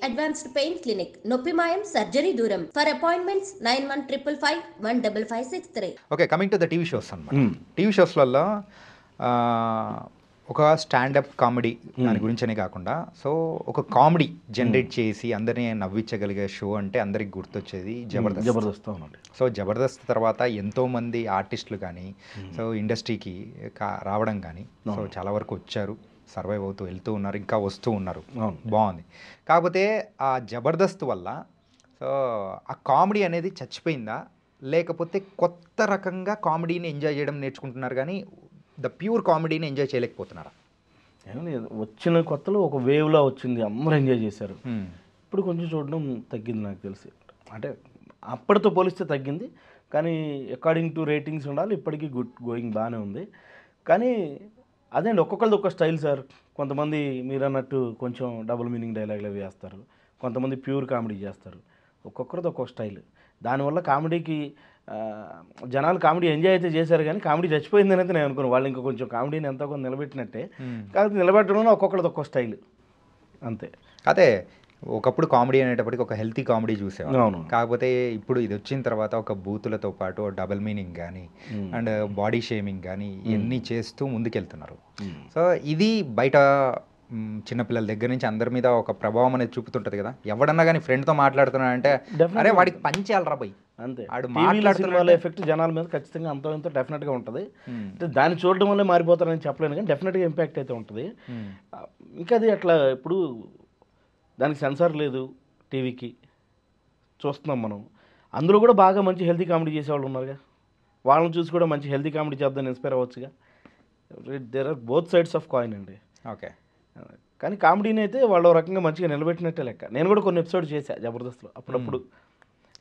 Advanced pain clinic, నొప్పి మాయం, surgery దూరం. For appointments 9155515563. Okay, coming to the TV shows అనమాట. టీవీ షోస్లలో ఒక స్టాండప్ కామెడీ దాని గురించనే కాకుండా సో ఒక కామెడీ జనరేట్ చేసి అందరినీ నవ్వించగలిగే షో అంటే అందరికి గుర్తొచ్చేది జబర్దస్త్. సో జబర్దస్త్ తర్వాత ఎంతోమంది ఆర్టిస్టులు కానీ సో ఇండస్ట్రీకి రావడం కానీ సో చాలా వరకు వచ్చారు, సర్వైవ్ అవుతూ వెళ్తూ ఉన్నారు, ఇంకా వస్తూ ఉన్నారు, బాగుంది. కాకపోతే ఆ జబర్దస్త్ వల్ల సో ఆ కామెడీ అనేది చచ్చిపోయిందా, లేకపోతే కొత్త రకంగా కామెడీని ఎంజాయ్ చేయడం నేర్చుకుంటున్నారు కానీ ద ప్యూర్ కామెడీని ఎంజాయ్ చేయలేకపోతున్నారా? వచ్చిన కొత్తలో ఒక వేవ్లా వచ్చింది, అందరూ ఎంజాయ్ చేశారు. ఇప్పుడు కొంచెం చూడడం తగ్గింది నాకు తెలిసి. అంటే అప్పటితో పోలిస్తే తగ్గింది, కానీ అకార్డింగ్ టు రేటింగ్స్ ఉండాలి. ఇప్పటికీ గుడ్ గోయింగ్ బాగానే ఉంది. కానీ అదే అండి, ఒక్కొక్కరిది ఒక్క స్టైల్ సార్. కొంతమంది మీరు అన్నట్టు కొంచెం డబుల్ మీనింగ్ డైలాగులు అవి వేస్తారు, కొంతమంది ప్యూర్ కామెడీ చేస్తారు. ఒక్కొక్కరిది ఒక్కొక్క స్టైల్. దానివల్ల కామెడీకి జనాలు కామెడీ ఎంజాయ్ అయితే చేశారు, కానీ కామెడీ చచ్చిపోయిందని అయితే నేను అనుకున్నాను. వాళ్ళు ఇంకా కొంచెం కామెడీని ఎంతో కొంత నిలబెట్టినట్టే, కాకపోతే నిలబెట్టడంలో ఒక్కొక్కరిది ఒక్కొక్క స్టైల్ అంతే. అదే ఒకప్పుడు కామెడీ అనేటప్పటికి ఒక హెల్తీ కామెడీ చూసేవాళ్ళం. కాకపోతే ఇప్పుడు ఇది వచ్చిన తర్వాత ఒక బూతులతో పాటు డబుల్ మీనింగ్ కానీ అండ్ బాడీ షేమింగ్ కానీ ఇవన్నీ చేస్తూ ముందుకెళ్తున్నారు. సో ఇది బయట చిన్నపిల్లల దగ్గర నుంచి అందరి మీద ఒక ప్రభావం అనేది చూపుతుంటుంది కదా. ఎవడన్నా కానీ ఫ్రెండ్తో మాట్లాడుతున్నాడంటే అరే వాడికి పంచేయాలి రాబోయ్ అంతే. మాట్లాడుతున్న ఎఫెక్ట్ జనాల మీద ఖచ్చితంగా అంత ఎంతో డెఫినెట్గా ఉంటుంది. అంటే దాన్ని చూడడం వల్లే మారిపోతారని చెప్పలేను, కానీ డెఫినెట్గా ఇంపాక్ట్ అయితే ఉంటుంది. ఇంకా అది అట్లా ఇప్పుడు దానికి సెన్సార్ లేదు, టీవీకి చూస్తున్నాం మనం. అందులో కూడా బాగా మంచి హెల్తీ కామెడీ చేసేవాళ్ళు ఉన్నారుగా, వాళ్ళని చూసి కూడా మంచి హెల్తీ కామెడీ చేద్దాం ఇన్స్పైర్ అవ్వచ్చుగా. There are both sides of coin అండి. ఓకే, కానీ కామెడీని అయితే వాళ్ళు రకంగా మంచిగా నిలబెట్టినట్టే లెక్క. నేను కూడా కొన్ని ఎపిసోడ్ చేశా జబర్దస్త్లో. అప్పుడప్పుడు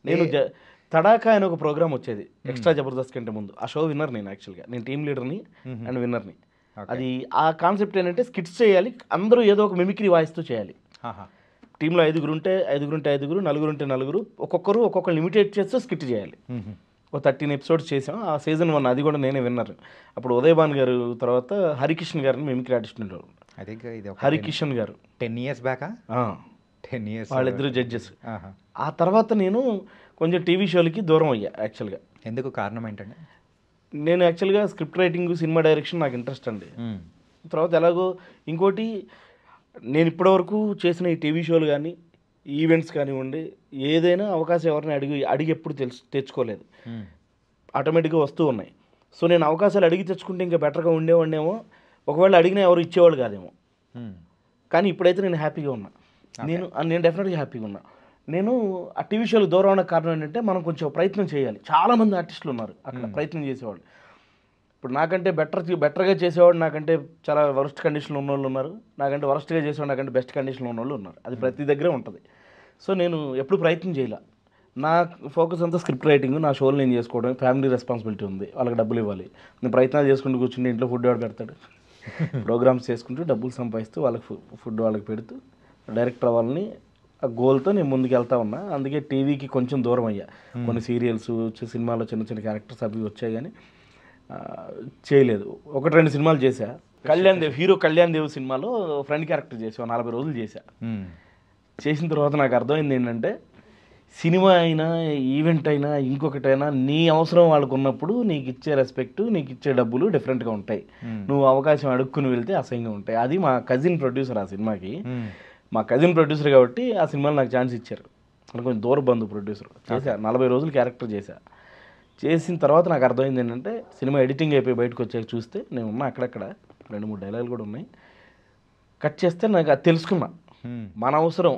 నేను తడాకా అని ఒక ప్రోగ్రామ్ వచ్చేది ఎక్స్ట్రా జబర్దస్త్ కంటే ముందు. ఆ షో విన్నర్ నేను, యాక్చువల్గా నేను టీమ్ లీడర్ని అండ్ విన్నర్ని. అది ఆ కాన్సెప్ట్ ఏంటంటే స్కిట్స్ చేయాలి, అందరూ ఏదో ఒక మిమిక్రీ వాయిస్తూ చేయాలి. టీంలో 5 ఉంటే 5, నలుగురు ఉంటే నలుగురు, ఒక్కొక్కరు లిమిటేట్ చేస్తూ స్కిట్ చేయాలి. ఒక 13 ఎపిసోడ్స్ చేసాం. ఆ సీజన్ 1 అది కూడా నేనే విన్నర్. అప్పుడు ఉదయభాన్ గారు తర్వాత హరికిషన్ గారిని మిమిక్రీ ఆర్టిస్ట్ ఉండేవారు. హరికిషన్ గారు 10 years బ్యాక్, 10 years వాళ్ళిద్దరు జడ్జెస్. ఆ తర్వాత నేను కొంచెం టీవీ షోలకి దూరం అయ్యా యాక్చువల్గా. ఎందుకు, కారణం ఏంటంటే నేను యాక్చువల్గా స్క్రిప్ట్ రైటింగ్, సినిమా డైరెక్షన్ నాకు ఇంట్రెస్ట్ అండి. తర్వాత ఎలాగో ఇంకోటి, నేను ఇప్పటివరకు చేసిన ఈ టీవీ షోలు కానీ ఈవెంట్స్ కానివ్వండి, ఏదైనా అవకాశం ఎవరిని అడిగి ఎప్పుడు తెచ్చుకోలేదు, ఆటోమేటిక్గా వస్తూ ఉన్నాయి. సో నేను అవకాశాలు అడిగి తెచ్చుకుంటే ఇంకా బెటర్గా ఉండేవాడినేమో, ఒకవేళ అడిగినా ఎవరు ఇచ్చేవాళ్ళు కాదేమో. కానీ ఇప్పుడైతే నేను హ్యాపీగా ఉన్నా. నేను డెఫినెట్గా హ్యాపీగా ఉన్నా. నేను ఆ టీవీ షోలు దూరం అవడానికి కారణం ఏంటంటే మనం కొంచెం ప్రయత్నం చేయాలి. చాలామంది ఆర్టిస్టులు ఉన్నారు అక్కడ ప్రయత్నం చేసేవాళ్ళు. ఇప్పుడు నాకంటే బెటర్గా చేసేవాడు, నాకంటే చాలా వరస్ట్ కండిషన్లో ఉన్నవాళ్ళు ఉన్నారు, నాకంటే వరస్ట్గా చేసేవాడు, నాకంటే బెస్ట్ కండిషన్లో ఉన్నవాళ్ళు ఉన్నారు. అది ప్రతి దగ్గరే ఉంటుంది. సో నేను ఎప్పుడు ప్రయత్నం చేయాల. నా ఫోకస్ అంతా స్క్రిప్ట్ రైటింగ్, నా షోలు నేను చేసుకోవడం. ఫ్యామిలీ రెస్పాన్సిబిలిటీ ఉంది, వాళ్ళకి డబ్బులు ఇవ్వాలి. నేను ప్రయత్నాలు చేసుకుంటూ కూర్చుంటే ఇంట్లో ఫుడ్ ఎవరు పెడతాడు? ప్రోగ్రామ్స్ చేసుకుంటూ డబ్బులు సంపాదిస్తూ వాళ్ళకి ఫుడ్ వాళ్ళకి పెడుతూ డైరెక్టర్ అవ్వాలని ఆ గోల్తో నేను ముందుకు వెళ్తా ఉన్నా. అందుకే టీవీకి కొంచెం దూరం అయ్యా. కొన్ని సీరియల్స్, సినిమాలో చిన్న చిన్న క్యారెక్టర్స్ అవి వచ్చాయి, కానీ చేయలేదు. 1-2 సినిమాలు చేశా. హీరో కళ్యాణ్ దేవ్ సినిమాలో ఫ్రెండ్ క్యారెక్టర్ చేసా, 40 రోజులు చేశా. చేసిన తర్వాత నాకు అర్థమైంది ఏంటంటే, సినిమా అయినా ఈవెంట్ అయినా ఇంకొకటైనా నీ అవసరం వాళ్ళకు ఉన్నప్పుడు నీకు ఇచ్చే రెస్పెక్ట్, నీకు ఇచ్చే డబ్బులు డిఫరెంట్గా ఉంటాయి. నువ్వు అవకాశం అడుక్కుని వెళ్తే అసహ్యంగా ఉంటాయి. అది మా కజిన్ ప్రొడ్యూసర్ ఆ సినిమాకి. మా కజిన్ ప్రొడ్యూసర్ కాబట్టి ఆ సినిమాలో నాకు ఛాన్స్ ఇచ్చారు. కొంచెం దూర బంధు ప్రొడ్యూసర్. చేశా 40 రోజులు క్యారెక్టర్ చేశా. చేసిన తర్వాత నాకు అర్థమైంది ఏంటంటే, సినిమా ఎడిటింగ్ అయిపోయి బయటకు వచ్చాక చూస్తే నేను ఉన్నా అక్కడక్కడ 2-3 డైలాగులు కూడా ఉన్నాయి. కట్ చేస్తే నాకు అది తెలుసుకున్నా, మన అవసరం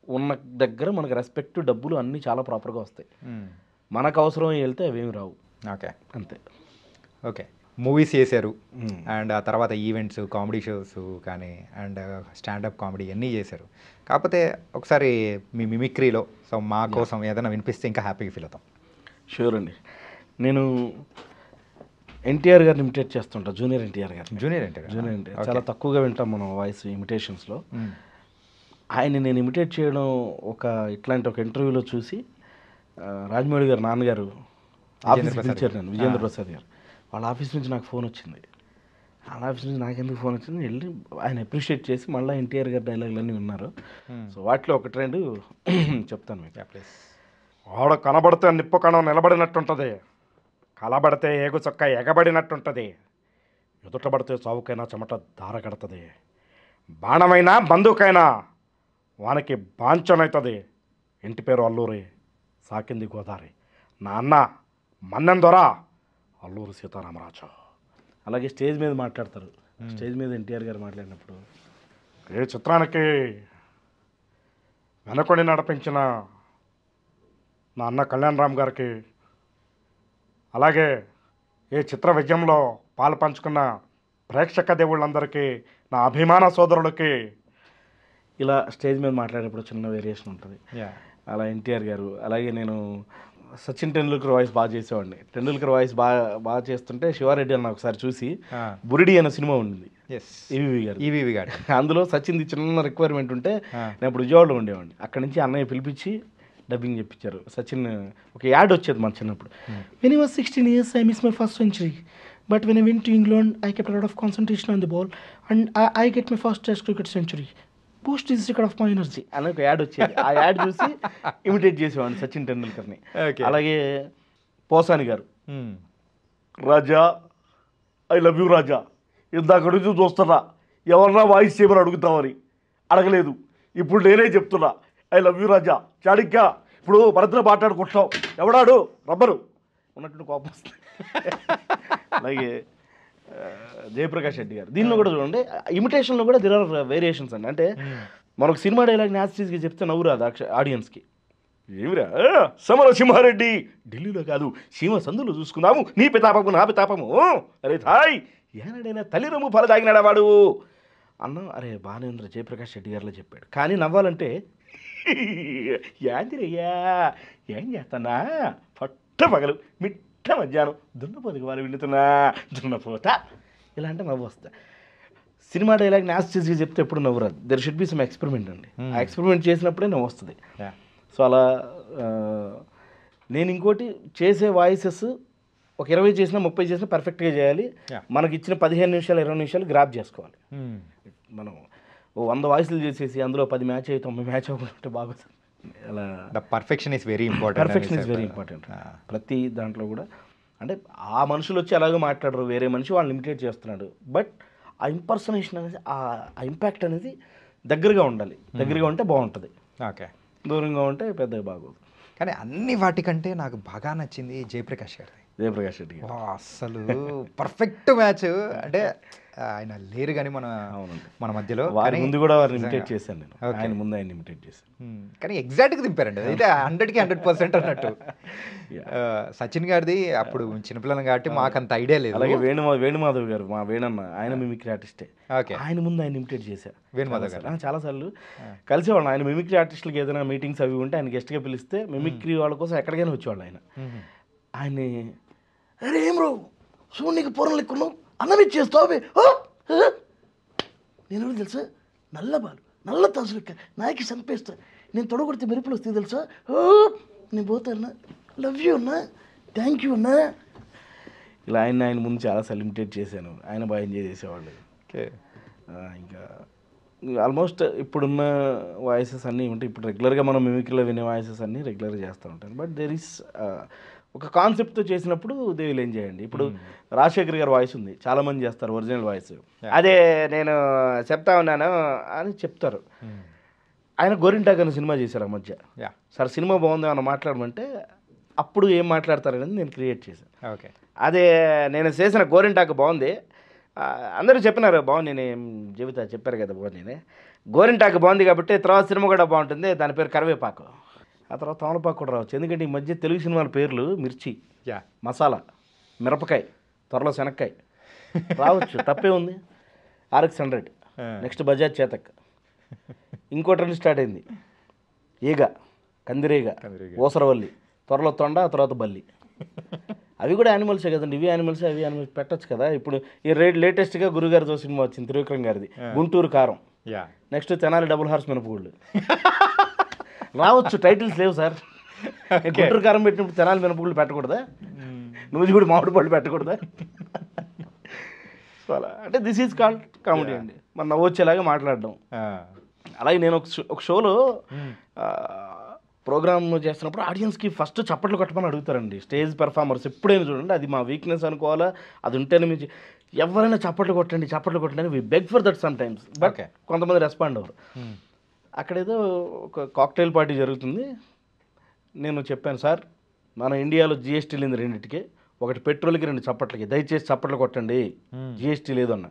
ఉన్న దగ్గర మనకు రెస్పెక్ట్, డబ్బులు అన్నీ చాలా ప్రాపర్గా వస్తాయి. మనకు అవసరం వెళ్తే అవేమి రావు. ఓకే, అంతే. ఓకే, మూవీస్ చేశారు అండ్ ఆ తర్వాత ఈవెంట్స్, కామెడీ షోస్ కానీ అండ్ స్టాండప్ కామెడీ అన్నీ చేశారు. కాకపోతే ఒకసారి మీ మిమిక్రీలో సో మా కోసం ఏదైనా వినిపిస్తే ఇంకా హ్యాపీగా ఫీల్ అవుతాం. షూర్ అండి. నేను ఎన్టీఆర్ గారిని ఇమిటేట్ చేస్తుంటా, జూనియర్ ఎన్టీఆర్ చాలా తక్కువగా వింటాం మనం వాయిస్ ఇమిటేషన్స్లో. ఆయన నేను ఇమిటేట్ చేయడం ఇట్లాంటి ఒక ఇంటర్వ్యూలో చూసి రాజమౌళి గారు నాన్నగారు ఆఫీస్కి పిలిచారు. నేను విజేంద్ర ప్రసాద్ గారు వాళ్ళ ఆఫీస్ నుంచి నాకు ఫోన్ వచ్చింది. అలా ఆఫీస్ నుంచి నాకెందుకు ఫోన్ వచ్చింది, వెళ్ళి ఆయన అప్రిషియేట్ చేసి మళ్ళీ ఎన్టీఆర్ గారి డైలాగులన్నీ విన్నారు. సో వాటిలో ఒక ట్రెండ్ చెప్తాను మీకు. ప్లీజ్. వాడ కనబడితే నిప్పు కణం నిలబడినట్టుంటుంది, కలబడితే ఏగు చొక్క ఎగబడినట్టుంటుంది, ఎదుటబడితే చావుకైనా చెమట దార కడుతుంది, బాణమైనా బంధుకైనా వానికి బాంచనవుతుంది, ఇంటి పేరు అల్లూరి, సాకింది గోదావరి, నా అన్న మన్నెం దొర అల్లూరి సీతారామరాజు. అలాగే స్టేజ్ మీద మాట్లాడతారు. స్టేజ్ మీద ఎన్టీఆర్ గారు మాట్లాడినప్పుడు, ఏ చిత్రానికి వెనకొడి నడిపించిన నా అన్న కళ్యాణ్ రామ్ గారికి, అలాగే ఈ చిత్ర విజయంలో పాలు పంచుకున్న ప్రేక్షక దేవుళ్ళందరికీ, నా అభిమాన సోదరులకి, ఇలా స్టేజ్ మీద మాట్లాడేటప్పుడు చిన్న వేరియేషన్ ఉంటుంది. అలా ఎన్టీఆర్ గారు, అలాగే నేను సచిన్ టెండూల్కర్ వాయిస్ బాగా చేసేవాడిని. టెండూల్కర్ వాయిస్ బాగా చేస్తుంటే శివారెడ్డి అన్న ఒకసారి చూసి బురిడి అనే సినిమా ఉండింది ఈవీవి గారు, అందులో సచిన్ది చిన్న రిక్వైర్మెంట్ ఉంటే నేను ఇప్పుడు విజయవాడలో ఉండేవాడిని, అక్కడి నుంచి అన్నయ్య పిలిపించి డబ్బింగ్ చెప్పించారు. సచిన్ ఒక యాడ్ వచ్చేది మన చిన్నప్పుడు, when I was 16 years I missed my first century, but when I went to England I kept a lot of concentration on the ball and I get my first test cricket century, boost is the secret of my energy అని ఒక add వచ్చేది. ఆ add చూసి imitate చేసేవాడిని సచిన్ టెండూల్కర్ని. అలాగే పోసాని గారు, రాజా I love you రాజా, ఇందాక నుంచి చూస్తున్నా ఎవరన్నా వాయిస్ చేయమని అడుగుతామని, అడగలేదు, ఇప్పుడు నేనే చెప్తున్నా ఐ లవ్ యూ రాజా, చాడిక్గా ఇప్పుడు భరత్లో మాట్లాడుకుంటాం, ఎవడాడు రబ్బరు ఉన్నట్టు కోపం వస్తుంది. అలాగే జయప్రకాష్ రెడ్డి గారు, దీనిలో కూడా చూడండి ఇమిటేషన్లో కూడా దిర్ ఆర్ వేరియేషన్స్ అండి. అంటే మనకు సినిమా డైలాగ్ న్యాచురల్గా చెప్తే నవ్వు రాదు ఆడియన్స్కి. ఏమిరా సమరసింహారెడ్డి, ఢిల్లీలో కాదు సీమ సందులో చూసుకున్నాము, నీ పితాపము నా పితాపము, అరే థాయ్ ఏనాడైనా తల్లి రొమ్ము పాలు తాగినాడా వాడు అన్న. అరే బానేంద్ర జయప్రకాష్ రెడ్డి గారిలో చెప్పాడు, కానీ నవ్వాలంటే యాందిరయ్యా ఏం చేస్తానా, పట్ట పగలు మిట్ట మధ్యాహ్నం దున్నపోతుకు వాళ్ళు వింటున్నా దున్నపోత, ఇలా అంటే నవ్వు వస్తా. సినిమా డైలాగ్ న్యాచురల్గా చెప్తే ఎప్పుడు నవ్వు రాదు. There should be some experiment అండి. ఆ ఎక్స్పెరిమెంట్ చేసినప్పుడే నవ్వు వస్తుంది. సో అలా నేను ఇంకోటి చేసే వాయిసెస్ ఒక 20 చేసినా 30 చేసినా పర్ఫెక్ట్గా చేయాలి. మనకి ఇచ్చిన 15 నిమిషాలు 20 నిమిషాలు గ్రాప్ చేసుకోవాలి. మనం 100 వాయిస్లు చేసేసి అందులో 10 మ్యాచ్ అయ్యి 90 మ్యాచ్ అవ్వకుంటే బాగుంటుంది. అలా perfection is very important. Perfection is very important. ప్రతి దాంట్లో కూడా అంటే ఆ మనుషులు వచ్చి అలాగే మాట్లాడరు, వేరే మనిషి వాళ్ళని లిమిటేట్ చేస్తున్నాడు, బట్ ఆ ఇంపర్సనేషన్ అనేది ఆ ఇంపాక్ట్ అనేది దగ్గరగా ఉండాలి. దగ్గరగా ఉంటే బాగుంటుంది, ఓకే, దూరంగా ఉంటే పెద్దగా బాగోదు. కానీ అన్ని వాటికంటే నాకు బాగా నచ్చింది జయప్రకాష్ గారి. జయప్రకాష్ రెడ్డి అసలు పర్ఫెక్ట్ మ్యాచ్. అంటే ఆయన లేరు కానీ మన మధ్యలో ముందు కూడా వారిని ఇమిటేట్ చేశాను నేను. ఆయన ముందు ఆయన ఇమిటేట్ చేశాను, కానీ ఎగ్జాక్ట్గా దింపారండి. అయితే 100కి 100% అన్నట్టు. సచిన్ గారిది అప్పుడు చిన్నపిల్లలు కాబట్టి మాకు అంత ఐడియా లేదు. అలాగే వేణుమాధవ్ గారు, మా వేణన్న, ఆయన మిమిక్రీ ఆర్టిస్టే. ఆయన ముందు ఆయన ఇమిటేట్ చేశారు. వేణుమాధవ్ గారు చాలాసార్లు కలిసేవాళ్ళు. ఆయన మిమిక్రీ ఆర్టిస్టులకి ఏదైనా మీటింగ్స్ అవి ఉంటే ఆయన గెస్ట్గా పిలిస్తే మిమిక్రీ వాళ్ళ కోసం ఎక్కడికైనా వచ్చేవాళ్ళు. ఆయన్ని అరే ఏం రావు సూర్యునికి పూర్వం లెక్కున్నావు అన్నం ఇచ్చేస్తావు, నేను తెలుసా నల్ల బాలు నల్ల తాసు లెక్క నాకి చంపేస్తా, నేను తొడగొడితే మెరుపులు వస్తాయి తెలుసా, నేను పోతాన్నా, లవ్ యూ అన్నా, థ్యాంక్ యూ అన్నా. ఇలా ఆయన ముందు చాలా సెలిమిటేట్ చేశాను. ఆయన బాగా ఎంజాయ్ చేసేవాళ్ళు. ఇంకా ఆల్మోస్ట్ ఇప్పుడున్న వాయిసెస్ అన్నీ ఉంటాయి. ఇప్పుడు రెగ్యులర్గా మనం మిమిక్రీలో వినే వాయిసెస్ అన్నీ రెగ్యులర్గా చేస్తూ ఉంటాను. బట్ దేర్ ఈస్ ఒక కాన్సెప్ట్తో చేసినప్పుడు దే విల్ ఎంజాయ్ అండి. ఇప్పుడు రాజశేఖర్ గారి వాయిస్ ఉంది, చాలామంది చేస్తారు ఒరిజినల్ వాయిస్, అదే నేను చెప్తా ఉన్నాను అని చెప్తారు. ఆయన గోరింటాక్ అనే సినిమా చేశారు ఆ మధ్య. సార్ సినిమా బాగుంది అని మాట్లాడమంటే అప్పుడు ఏం మాట్లాడతారనేది నేను క్రియేట్ చేశాను. ఓకే, అదే నేను చేసిన గోరింటాక్ బాగుంది, అందరూ చెప్పినారు బాగుంది, నేను జీవిత చెప్పారు కదా బాగుంది, నేను గోరింటాక్ బాగుంది కాబట్టి తర్వాత సినిమా కూడా బాగుంటుంది, దాని పేరు కరివేపాకు, ఆ తర్వాత తమలపాకు కూడా రావచ్చు. ఎందుకంటే ఈ మధ్య తెలుగు సినిమాల పేర్లు మిర్చి, మసాలా, మిరపకాయ, త్వరలో శనక్కాయ రావచ్చు, తప్పే ఉంది. RX 100, నెక్స్ట్ బజాజ్ చేతక్, ఇంకో ట్రెండ్ స్టార్ట్ అయింది ఈగ, కందిరీగ, ఓసరవల్లి, త్వరలో తొండ, తర్వాత బల్లి. అవి కూడా యానిమల్సే కదండి, ఇవి యానిమల్స్ అవి యానిమల్స్ పెట్టచ్చు కదా. ఇప్పుడు ఈ లేటెస్ట్గా గురుగారితో సినిమా వచ్చింది త్రివిక్రమ్ గారిది, గుంటూరు కారం, నెక్స్ట్ తెనాలి డబుల్ హార్స్ మినపగుళ్ళు రావచ్చు. టైటిల్స్ లేవు సార్. గుంటూరు కారం పెట్టినప్పుడు తెనాలి మినపగుళ్ళు పెట్టకూడదా, నూజిగూడి మామిడి పళ్ళు పెట్టకూడదా? సో అలా అంటే దిస్ ఈజ్ కాల్డ్ కామెడీ అండి, మన నవ్వొచ్చేలాగా మాట్లాడడం. అలాగే నేను ఒక షోలో ప్రోగ్రామ్ చేస్తున్నప్పుడు ఆడియన్స్కి ఫస్ట్ చప్పట్లు కొట్టమని అడుగుతారండి స్టేజ్ పెర్ఫార్మర్స్. ఎప్పుడైనా చూడండి, అది మా వీక్నెస్ అనుకోవాలా, అది ఉంటేనే మీరు ఎవరైనా చప్పట్లు కొట్టండి అని we beg for that some times, but కొంతమంది రెస్పాండ్ అవ్వరు. అక్కడేదో ఒక కాక్టైల్ పార్టీ జరుగుతుంది. నేను చెప్పాను, సార్ మన ఇండియాలో జిఎస్టీ లేదు రెండింటికి, ఒకటి పెట్రోల్కి 2 చప్పట్లకి, దయచేసి చప్పట్లు కొట్టండి, జిఎస్టీ లేదు అన్న.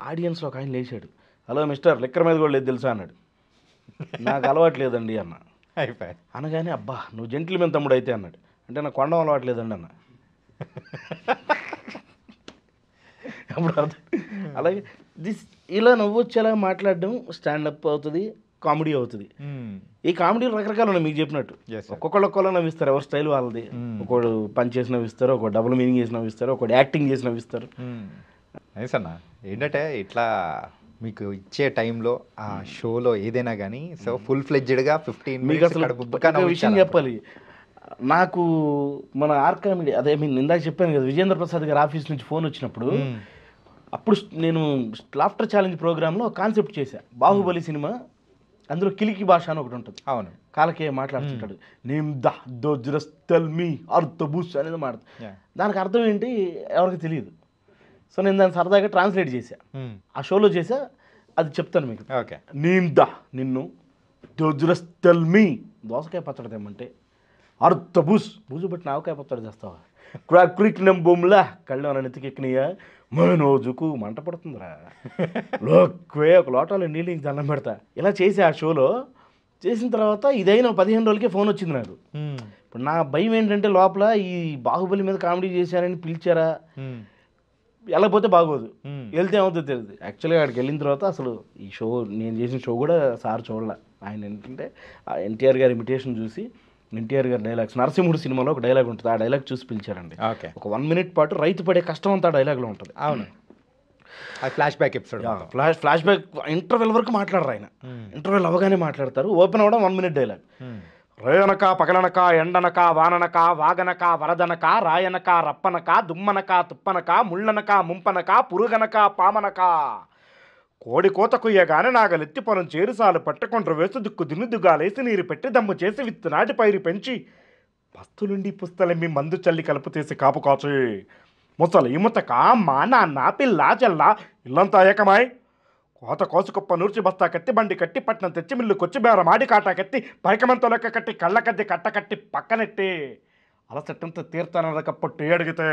ఆడియన్స్లో ఒక ఆయన లేచాడు, హలో మిస్టర్ లిక్కర్ మీద కూడా లేదు తెలుసా అన్నాడు. నాకు అలవాటు లేదండి అన్న. అనగానే అబ్బా నువ్వు జెంటిల్మెన్ తమ్ముడు అయితే అన్నాడు. అంటే నాకు కొండం అలవాటు లేదండి అన్న. అప్పుడు అలాగే ఇలా నవ్వొచ్చేలా మాట్లాడడం స్టాండప్ అవుతుంది, కామెడీ అవుతుంది. ఈ కామెడీలు రకరకాలు ఉన్నాయి మీకు చెప్పినట్టు. ఒక్కొక్కళ్ళు నవ్విస్తారు, ఎవరి స్టైల్ వాళ్ళది. ఒకడు పంచ్ చేసి నవ్విస్తారు, ఒక డబుల్ మీనింగ్ చేసి నవ్విస్తారు, ఒకటి యాక్టింగ్ చేసి నవ్విస్తారు. నైస్ అన్న. ఏంటంటే ఇట్లా మీకు ఇచ్చే టైంలో ఆ షోలో ఏదైనా కానీ సో ఫుల్ ఫ్లెడ్జ్డ్గా 15 మీకు అసలు విషయం చెప్పాలి. నాకు మన ఆర్కామిడీ అదే నేను ఇందాక చెప్పాను కదా, విజేంద్ర ప్రసాద్ గారి ఆఫీస్ నుంచి ఫోన్ వచ్చినప్పుడు, అప్పుడు నేను లాఫ్టర్ ఛాలెంజ్ ప్రోగ్రాంలో కాన్సెప్ట్ చేశా. బాహుబలి సినిమా, అందులో కిలికి భాష అని ఒకటి ఉంటుంది. అవును, కాలకే మాట్లాడుతుంటాడు, నేమ్ దో జస్ట్ టెల్ మీ అర్థబూస్ అనేది మాట్లాడు. దానికి అర్థం ఏంటి ఎవరికి తెలియదు. సో నేను దాన్ని సరదాగా ట్రాన్స్లేట్ చేశా, ఆ షోలో చేసా. అది చెప్తాను మీకు. ఓకే, నేమ్ నిన్ను దో జస్ట్ టెల్ మీ దోసకాయ పచ్చడి తెమ్మంటే అర్థబూస్ బూజు బట్టి నావకాయ పచ్చడి చేస్తావా, క్రిక్ నెంబొమ్లా కళ్ళు అన్న నెత్తికెక్కినాయా, మనోజుకు మంట పడుతుందిరా, లోక్వే ఒక లోటాలో నీళ్ళు ఇంక దండం పెడతా. ఇలా చేసి ఆ షోలో చేసిన తర్వాత ఇదైనా 15 రోజులకే ఫోన్ వచ్చింది నాకు. ఇప్పుడు నా భయం ఏంటంటే లోపల ఈ బాహుబలి మీద కామెడీ చేశారని పిలిచారా, వెళ్ళకపోతే బాగోదు, వెళ్తే ఏమవుతుందో తెలియదు. యాక్చువల్గా అక్కడికి వెళ్ళిన తర్వాత అసలు ఈ షో నేను చేసిన షో కూడా సార్ చూడాల. ఆయన ఏంటంటే ఆ ఎన్టీఆర్ గారి ఇమిటేషన్ చూసి, ఎన్టీఆర్ గారి డైలాగ్స్, నరసింహుడు సినిమాలో ఒక డైలాగ్ ఉంటుంది, ఆ డైలాగ్ చూసి పిలిచారండి. ఒక 1 minute పాటు రైతు పడే కష్టం అంతా ఆ డైలాగ్లో ఉంటుంది. అవును, flash back episode, flash back interval వరకు మాట్లాడరు ఆయన. ఇంటర్వెల్ అవగానే మాట్లాడతారు. ఓపెన్ అవ్వడం 1 minute డైలాగ్. రేయనక పగలనక ఎండనక వాననక వాగనక వరదనక రాయనక రప్పనక దుమ్మనక తుప్పనక ముళ్ళనక ముంపనక పురుగనక పామనక కోడి కోత కుయ్యగానే నాగలెత్తి పొలం చేరుసాలు పట్టుకుంటారు వేస్తూ దుక్కు దున్నుదుగాలేసి నీరు పెట్టి దమ్ము చేసి విత్తు నాటి పైరు పెంచి పస్తులుండి పుస్తలెమ్మి మందు చల్లి కలుపు తీసి కాపు కాచి ముసలి ఇముతక మా నాన్న పిల్ల చెల్ల ఇల్లంతా ఏకమాయ్ కోత కోసుకుప్ప నూర్చి బస్తా కత్తి బండి కట్టి పట్నం తెచ్చి మిల్లు కొచ్చి బేర మాడి కాటా కత్తి పైకమంతో లెక్క కట్టి కళ్ళ కద్ది కట్ట కట్టి పక్కనెట్టి అలసట్టంతా తీర్థానక పొట్టి అడిగితే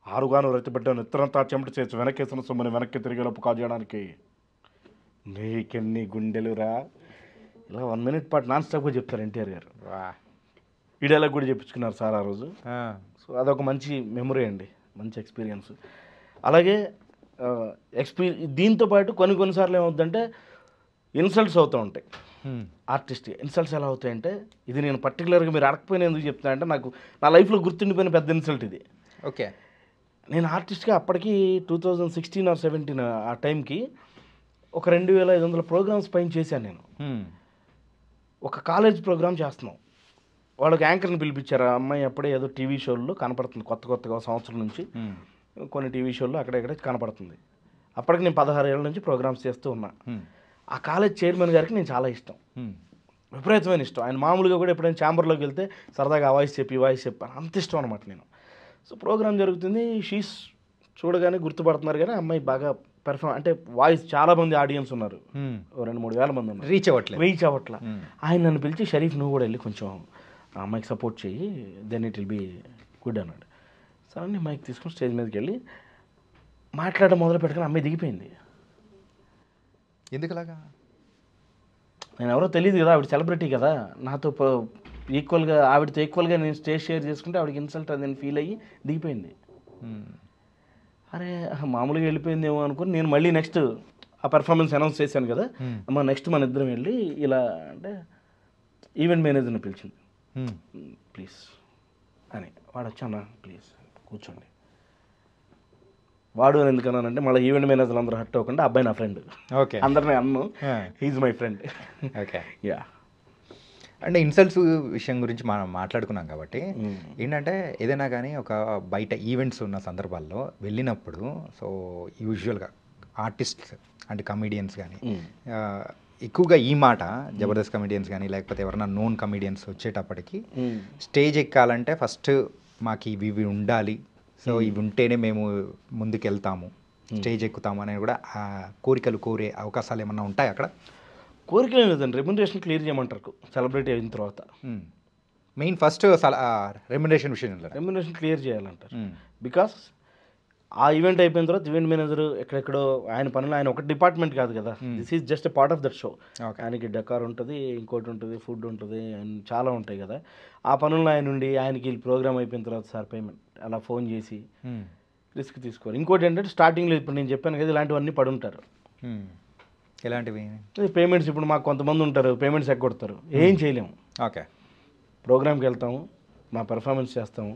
ఆరుగాను రతిబిడ్డను ఇద్దరంతా చెమట చేసి వెనకేసిన సొమ్మని వెనక్కి తిరిగి లోపు కాజేయడానికి నీకెన్ని గుండెలురా. ఇలా 1 minute పాటు నాన్ స్టాప్గా చెప్తారు ఎన్టీఆర్ గారు. ఈ డైలాగ్ కూడా చెప్పించుకున్నారు సార్ ఆ రోజు. సో అదొక మంచి మెమొరీ అండి, మంచి ఎక్స్పీరియన్స్. అలాగే దీంతో పాటు కొన్నిసార్లు ఏమవుతుందంటే ఇన్సల్ట్స్ అవుతూ ఉంటాయి. ఆర్టిస్ట్ ఇన్సల్ట్స్ ఎలా అవుతాయంటే, ఇది నేను పర్టికులర్గా మీరు అడగకపోయినా ఎందుకు చెప్తాను అంటే, నాకు నా లైఫ్లో గుర్తుండిపోయిన పెద్ద ఇన్సల్ట్ ఇది. ఓకే, నేను ఆర్టిస్ట్గా అప్పటికి 2016 or 17 ఆ టైంకి ఒక 2500 ప్రోగ్రామ్స్ పైన చేశాను నేను. ఒక కాలేజ్ ప్రోగ్రామ్ చేస్తున్నాం, వాళ్ళకి యాంకర్ని పిలిపించారు. ఆ అమ్మాయి అప్పుడే ఏదో టీవీ షోల్లో కనపడుతుంది, కొత్తగా సంవత్సరం నుంచి కొన్ని టీవీ షోల్లో అక్కడెక్కడ కనపడుతుంది. అప్పటికి నేను 16 ఏళ్ళ నుంచి ప్రోగ్రామ్స్ చేస్తూ ఉన్నా. ఆ కాలేజ్ చైర్మన్ గారికి నేను చాలా ఇష్టం, విపరీతమైన ఇష్టం. ఆయన మామూలుగా కూడా ఎప్పుడైనా ఛాంబర్లోకి వెళ్తే సరదాగా ఆ వాయిస్ చెప్పి అంత ఇష్టం అనమాట నేను. సో ప్రోగ్రామ్ జరుగుతుంది, షీస్ చూడగానే గుర్తుపడుతున్నారు, కానీ అమ్మాయి బాగా పెర్ఫార్మ్ అంటే వాయిస్ చాలామంది ఆడియన్స్ ఉన్నారు, 2-3 వేల మంది ఉన్నారు, రీచ్ అవ్వట్లా. ఆయన నన్ను పిలిచి, షరీఫ్ నువ్వు కూడా వెళ్ళి కొంచెం ఆ అమ్మాయికి సపోర్ట్ చేయి, then it will be good అన్నాడు. సరే మైక్ తీసుకుని స్టేజ్ మీదకి వెళ్ళి మాట్లాడడం మొదలు పెట్టుకుని అమ్మాయి దిగిపోయింది. ఎందుకులాగా? నేను ఎవరో తెలియదు కదా, ఆవిడ సెలబ్రిటీ కదా, నాతో ఈక్వల్గా ఆవిడతో ఈక్వల్గా నేను స్టేజ్ షేర్ చేసుకుంటే ఆవిడకి ఇన్సల్ట్ అని ఫీల్ అయ్యి దిగిపోయింది. అరే మామూలుగా వెళ్ళిపోయిందేమో అనుకుని నేను మళ్ళీ నెక్స్ట్ ఆ పెర్ఫార్మెన్స్ అనౌన్స్ చేశాను కదా, అమ్మ నెక్స్ట్ మన ఇద్దరం వెళ్ళి ఇలా అంటే ఈవెంట్ మేనేజర్ని పిలిచింది, ప్లీజ్ అని. వాడు వచ్చానా ప్లీజ్ కూర్చోండి. వాడు అని ఎందుకన్నానంటే మళ్ళీ ఈవెంట్ మేనేజర్లు అందరూ హర్ట్ అవ్వకుండా, అబ్బాయి నా ఫ్రెండ్, ఓకే అందరినీ అన్ను, he's my friend. Okay, ya. అంటే ఇన్సల్ట్స్ విషయం గురించి మనం మాట్లాడుకున్నాం కాబట్టి ఏంటంటే ఏదైనా కానీ ఒక బయట ఈవెంట్స్ ఉన్న సందర్భాల్లో వెళ్ళినప్పుడు సో యూజువల్గా ఆర్టిస్ట్స్ అంటే కమీడియన్స్ కానీ ఎక్కువగా ఈ మాట జబర్దస్త్ కమీడియన్స్ కానీ లేకపోతే ఎవరైనా నోన్ కమీడియన్స్ వచ్చేటప్పటికి స్టేజ్ ఎక్కాలంటే ఫస్ట్ మాకు ఇవి ఉండాలి, సో ఇవి ఉంటేనే మేము ముందుకు వెళ్తాము, స్టేజ్ ఎక్కుతాము అనేది కూడా కోరికలు కోరే అవకాశాలు ఏమన్నా ఉంటాయి అక్కడ? కోరికలు లేదండి, రెమ్యునరేషన్ క్లియర్ చేయమంటారు సెలబ్రిటీ అయిన తర్వాత. మెయిన్ ఫస్ట్ రెమ్యునరేషన్ విషయంలో రెమ్యునరేషన్ క్లియర్ చేయాలంటారు. బికాస్ ఆ ఈవెంట్ అయిపోయిన తర్వాత ఈవెంట్ మేనేజర్ ఎక్కడెక్కడో ఆయన పనులు, ఆయన ఒక డిపార్ట్మెంట్ కాదు కదా, this is just a part of that show. ఆయనకి డెకార్ ఉంటుంది, ఇంకోటి ఉంటుంది, ఫుడ్ ఉంటుంది, చాలా ఉంటాయి కదా. ఆ పనుల్లో ఆయన ఉండి ఆయనకి ప్రోగ్రామ్ అయిపోయిన తర్వాత సార్ పేమెంట్ అలా ఫోన్ చేసి రిస్క్ తీసుకోవాలి. ఇంకోటి ఏంటంటే స్టార్టింగ్లో ఇప్పుడు నేను చెప్పాను కదా ఇలాంటివన్నీ పడుంటారు. ఎలాంటివి పేమెంట్స్? ఇప్పుడు మాకు కొంతమంది ఉంటారు పేమెంట్స్ ఎగ్గొడతారు, ఏం చేయలేము. ఓకే, ప్రోగ్రామ్కి వెళ్తాము, మా పెర్ఫార్మెన్స్ చేస్తాము,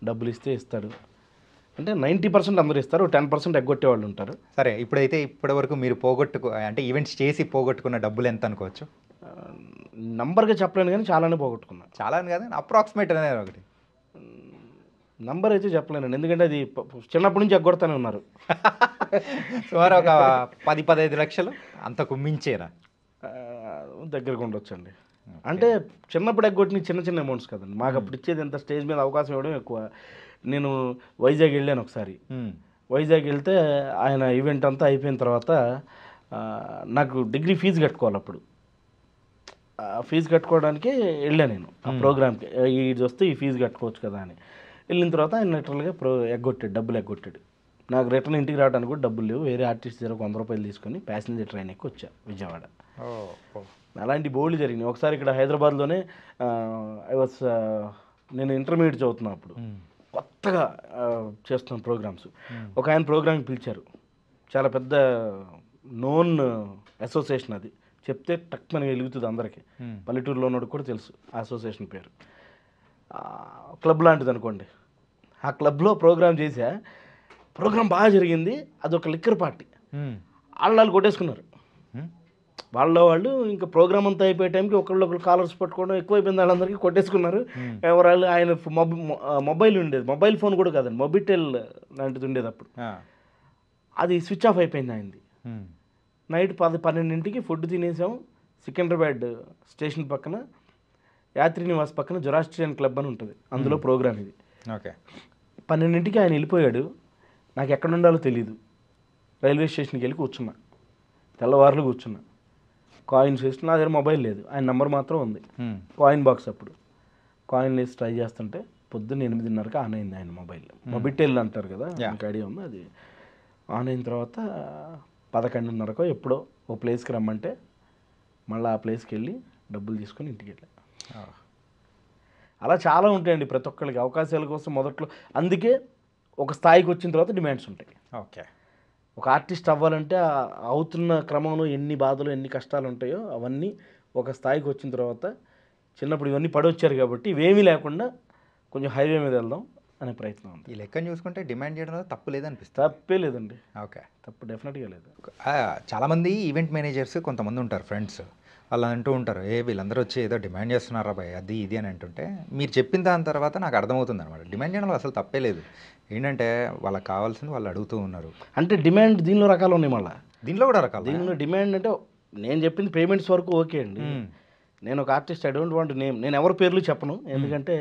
డబ్బులు ఇస్తే ఇస్తాడు అంటే 90% అందరూ ఇస్తారు, 10% ఎగ్గొట్టే వాళ్ళు ఉంటారు. సరే, ఇప్పుడైతే ఇప్పటివరకు మీరు అంటే ఈవెంట్స్ చేసి పోగొట్టుకున్న డబ్బులు ఎంత అనుకోవచ్చు? నంబర్గా చెప్పలేను కానీ చాలానే పోగొట్టుకున్నా. చాలా కదా, అప్రాక్సిమేట్ అనేది ఒకటి నంబర్ అయితే చెప్పలేనండి, ఎందుకంటే అది చిన్నప్పటి నుంచి ఎగ్గొడతానే ఉన్నారు. సుమారు ఒక 10-15 లక్షలు అంతకు మించేరా? దగ్గరకు ఉండొచ్చండి. అంటే చిన్నప్పుడు ఎగ్గొట్టిన చిన్న చిన్న అమౌంట్స్ కదండి, మాకు అప్పుడు ఇచ్చేది ఎంత, స్టేజ్ మీద అవకాశం ఇవ్వడం ఎక్కువ. నేను వైజాగ్ వెళ్ళాను ఒకసారి. వైజాగ్ వెళ్తే ఆయన ఈవెంట్ అంతా అయిపోయిన తర్వాత నాకు డిగ్రీ ఫీజు కట్టుకోవాలి. అప్పుడు ఫీజు కట్టుకోవడానికి వెళ్ళాను నేను ఆ ప్రోగ్రామ్కి. ఇది వస్తే ఈ ఫీజు కట్టుకోవచ్చు కదా అని వెళ్ళిన తర్వాత ఆయన లిటరల్గా ఎగ్గొట్టాడు, డబ్బులు ఎగ్గొట్టాడు. నాకు రిటర్న్ ఇంటికి రావడానికి కూడా డబ్బులు లేవు. వేరే ఆర్టిస్ట్ దగ్గర 100 రూపాయలు తీసుకొని ప్యాసింజర్ ట్రైన్ ఎక్కి వచ్చా విజయవాడ. అలాంటి బోల్డ్ జరిగినాయి. ఒకసారి ఇక్కడ హైదరాబాద్లోనే నేను ఇంటర్మీడియట్ చదువుతున్నా అప్పుడు, కొత్తగా చేస్తున్నాను ప్రోగ్రామ్స్. ఒక ఆయన ప్రోగ్రామ్కి పిలిచారు, చాలా పెద్ద నోన్ అసోసియేషన్, అది చెప్తే టక్ మనకి వెలుగుతుంది అందరికీ, పల్లెటూరులో ఉన్నోడు కూడా తెలుసు ఆ అసోసియేషన్ పేరు. క్లబ్ లాంటిది అనుకోండి. ఆ క్లబ్లో ప్రోగ్రామ్ చేసా, ప్రోగ్రామ్ బాగా జరిగింది. అదొక లిక్కర్ పార్టీ, వాళ్ళు కొట్టేసుకున్నారు. వాళ్ళు ఇంకా ప్రోగ్రామ్ అంతా అయిపోయే టైంకి ఒకళ్ళు కాలర్స్ పట్టుకోవడం ఎక్కువైపోయింది, వాళ్ళందరికీ కొట్టేసుకున్నారు. ఎవరాళ్ళు ఆయన మొబైల్ ఉండేది, మొబైల్ ఫోన్ కూడా కాదండి, మొబిటెల్ లాంటిది ఉండేది అప్పుడు, అది స్విచ్ ఆఫ్ అయిపోయింది ఆయనది. నైట్ 10-12ంటికి ఫుడ్ తినేసాం. సికింద్రాబాద్ స్టేషన్ పక్కన యాత్రి నివాస్ పక్కన జొరాస్ట్రియన్ క్లబ్ అని ఉంటుంది, అందులో ప్రోగ్రామ్ ఇది. ఓకే, 12ంటికి ఆయన వెళ్ళిపోయాడు. నాకు ఎక్కడ ఉండాలో తెలీదు. రైల్వే స్టేషన్కి వెళ్ళి కూర్చున్నా, తెల్లవారులు కూర్చున్నా. కాయిన్స్ వేసి, నా దగ్గర మొబైల్ లేదు, ఆయన నెంబర్ మాత్రం ఉంది. కాయిన్ బాక్స్, అప్పుడు కాయిన్ వేసి ట్రై చేస్తుంటే పొద్దున్న 8:30కి ఆన్ అయింది ఆయన మొబైల్. మొబిటెల్ అంటారు కదా, నాకు ఐడియా ఉంది. అది ఆన్ అయిన తర్వాత 11:30కో ఎప్పుడో ఓ ప్లేస్కి రమ్మంటే మళ్ళీ ఆ ప్లేస్కి వెళ్ళి డబ్బులు తీసుకొని ఇంటికి వెళ్ళా. అలా చాలా ఉంటాయండి ప్రతి ఒక్కరికి అవకాశాల కోసం మొదట్లో. అందుకే ఒక స్థాయికి వచ్చిన తర్వాత డిమాండ్స్ ఉంటాయి. ఓకే, ఒక ఆర్టిస్ట్ అవ్వాలంటే అవుతున్న క్రమంలో ఎన్ని బాధలు ఎన్ని కష్టాలు ఉంటాయో అవన్నీ ఒక స్థాయికి వచ్చిన తర్వాత, చిన్నప్పుడు ఇవన్నీ పడొచ్చారు కాబట్టి ఇవేమీ లేకుండా కొంచెం హైవే మీద వెళ్దాం అనే ప్రయత్నం ఉంది. ఈ లెక్కను చూసుకుంటే డిమాండ్ చేయడంలో తప్పు లేదనిపిస్తుంది. తప్పే లేదండి. ఓకే, తప్పు డెఫినెట్గా లేదు. చాలామంది ఈవెంట్ మేనేజర్స్ కొంతమంది ఉంటారు ఫ్రెండ్స్, వాళ్ళు అంటూ ఉంటారు, వీళ్ళందరూ వచ్చి ఏదో డిమాండ్ చేస్తున్నారా భయ్ అది ఇది అని అంటుంటే, మీరు చెప్పిన దాని తర్వాత నాకు అర్థమవుతుంది అనమాట, డిమాండ్ చేయడంలో అసలు తప్పే లేదు. ఏంటంటే వాళ్ళకి కావాల్సింది వాళ్ళు అడుగుతూ ఉన్నారు. అంటే డిమాండ్ దీనిలో రకాలు ఉన్నాయి, మళ్ళీ దీనిలో కూడా రకాలు. దీనిలో డిమాండ్ అంటే నేను చెప్పింది పేమెంట్స్ వరకు ఓకే అండి. నేను ఒక artist, I don't want name, నేను ఎవరి పేర్లు చెప్పను, ఎందుకంటే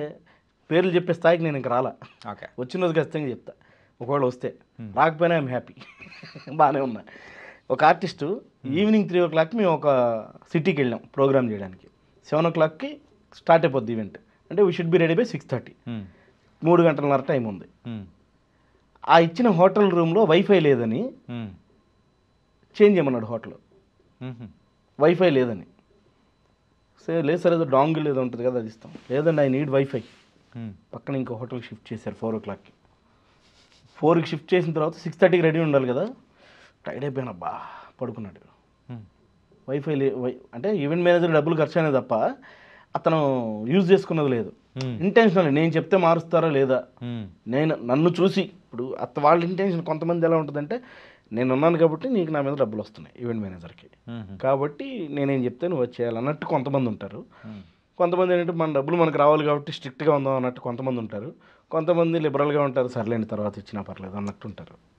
పేర్లు చెప్పే స్థాయికి నేను ఇంక రాలా. ఓకే, వచ్చిన రోజు ఖచ్చితంగా చెప్తా, ఒకవేళ వస్తే. రాకపోయినా ఐఎమ్ హ్యాపీ, బాగానే ఉన్నా. ఒక ఆర్టిస్టు ఈవినింగ్ 3 o'clockకి మేము ఒక సిటీకి వెళ్ళాం ప్రోగ్రామ్ చేయడానికి. 7 o'clockకి స్టార్ట్ అయిపోద్ది ఈవెంట్, అంటే we should be ready by 6:30. 3 గంటలన్నర టైం ఉంది. ఆ ఇచ్చిన హోటల్ రూమ్లో వైఫై లేదని చేంజ్ చేయమన్నాడు హోటల్, వైఫై లేదని. లేదు సార్, ఏదో డాంగిల్ ఏదో ఉంటుంది కదా, అది ఇస్తాం. లేదండి, ఐ నీడ్ వైఫై. పక్కన ఇంకో హోటల్కి షిఫ్ట్ చేశారు 4 o'clockకి. 4కి షిఫ్ట్ చేసిన తర్వాత 6:30కి రెడీ ఉండాలి కదా. టైర్డ్ అయిపోయినా బా పడుకున్నాడు. వైఫై అంటే ఈవెంట్ మేనేజర్ డబ్బులు ఖర్చు అనేది తప్ప అతను యూజ్ చేసుకున్నది లేదు. ఇంటెన్షనల్, నేను చెప్తే మారుస్తారా లేదా, నన్ను చూసి. ఇప్పుడు వాళ్ళ ఇంటెన్షన్ కొంతమంది ఎలా ఉంటుందంటే, నేను ఉన్నాను కాబట్టి నీకు నా మీద డబ్బులు వస్తున్నాయి ఈవెంట్ మేనేజర్కి, కాబట్టి నేనేం చెప్తే నువ్వు వచ్చేయాలి అన్నట్టు కొంతమంది ఉంటారు. కొంతమంది ఏంటంటే మన డబ్బులు మనకు రావాలి కాబట్టి స్ట్రిక్ట్గా ఉందాం అన్నట్టు కొంతమంది ఉంటారు, కొంతమంది లిబరల్గా ఉంటారు, సర్లేండి తర్వాత ఇచ్చినా పర్లేదు అన్నట్టు ఉంటారు.